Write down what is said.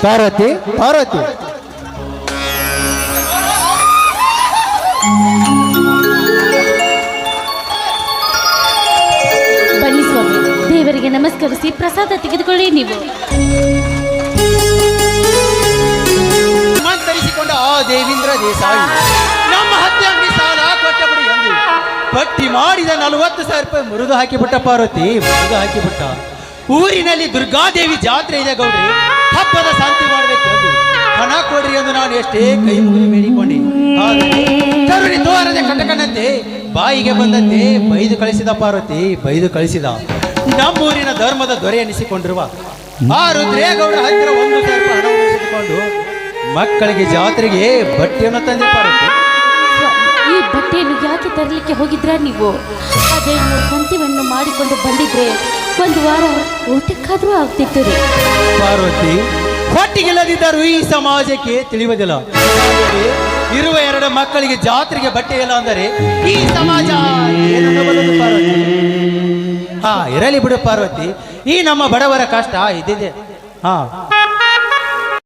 ಪಾರ್ವತಿ ಪಾರ್ವತಿ ಬನ್ನಿ ಸ್ವಾಮಿ, ದೇವರಿಗೆ ನಮಸ್ಕರಿಸಿ ಪ್ರಸಾದ ತೆಗೆದುಕೊಳ್ಳಿ. ನೀವು ಧರಿಸಿಕೊಂಡ ಆ ದೇವೇಂದ್ರ ದೇಸಾಯಿ ನಮ್ಮ ಹತ್ಯೆ ಅಂಗಡಿ ಸಾಲ ಕೊಟ್ಟಬಿಡಿ ಎಂದು ಪಟ್ಟಿ ಮಾಡಿದ 40,000 ರೂಪಾಯಿ ಮುರಿದು ಹಾಕಿಬಿಟ್ಟ ಪಾರ್ವತಿ, ಮುರಿದು ಹಾಕಿಬಿಟ್ಟ. ಊರಿನಲ್ಲಿ ದುರ್ಗಾದೇವಿ ಜಾತ್ರೆ ಇದೆ ಗೌಡ್ರಿ, ಹಬ್ಬದ ಶಾಂತಿ ಮಾಡ್ಬೇಕು ಎಂದು ಹಣ ಕೊಡ್ರಿ ಎಂದು ನಾನು ಎಷ್ಟೇ ಕೈ ಮುಗಿದು ಬೇಡಿಕೊಂಡೆ. ಆದರೆ ಕರುಣಿ ತೋರದೆ ಕಟಕನಂತೆ ಬಾಯಿಗೆ ಬಂದಂತೆ ಬೈದು ಕಳಿಸಿದ ಪಾರ್ವತಿ, ಬೈದು ಕಳಿಸಿದ. ನಮ್ಮೂರಿನ ಧರ್ಮದ ದೊರೆ ಎನಿಸಿಕೊಂಡಿರುವ ಆ ರುದ್ರೇಗೌಡ ಹತ್ತಿರ 1,000 ರೂಪಾಯಿ ಹಣ ಉಳಿಸಿಕೊಂಡು ಮಕ್ಕಳಿಗೆ ಜಾತ್ರೆಗೆ ಬಟ್ಟೆಯನ್ನು ತಂದೆ ಪಾರ್ವತಿ. ಈ ಬಟ್ಟೆಯನ್ನು ಯಾಕೆ ತರಲಿಕ್ಕೆ ಹೋಗಿದ್ರಾ ನೀವು? ಅದೇ ಸಂತಿವನ್ನು ಮಾಡಿಕೊಂಡು ಬಂದಿದ್ರೆ 1 ವಾರ ಊಟಕ್ಕಾದ್ರೂ ಆಗ್ತಿತ್ತು ರೀ. ಪಾರ್ವತಿ, ಹೊಟ್ಟಿಗೆಲ್ಲದಿದ್ದರೂ ಈ ಸಮಾಜಕ್ಕೆ ತಿಳಿಯುವುದಿಲ್ಲ. ಇರುವ 2 ಮಕ್ಕಳಿಗೆ ಜಾತ್ರೆಗೆ ಬಟ್ಟೆ ಇಲ್ಲ ಅಂದರೆ ಈ ಸಮಾಜ ಏನನ್ನಬಲ್ಲದು ಪಾರ್ವತಿ. ಇರಲಿ ಬಿಡು ಪಾರ್ವತಿ, ಈ ನಮ್ಮ ಬಡವರ ಕಷ್ಟ ಇದ್ದಿದೆ.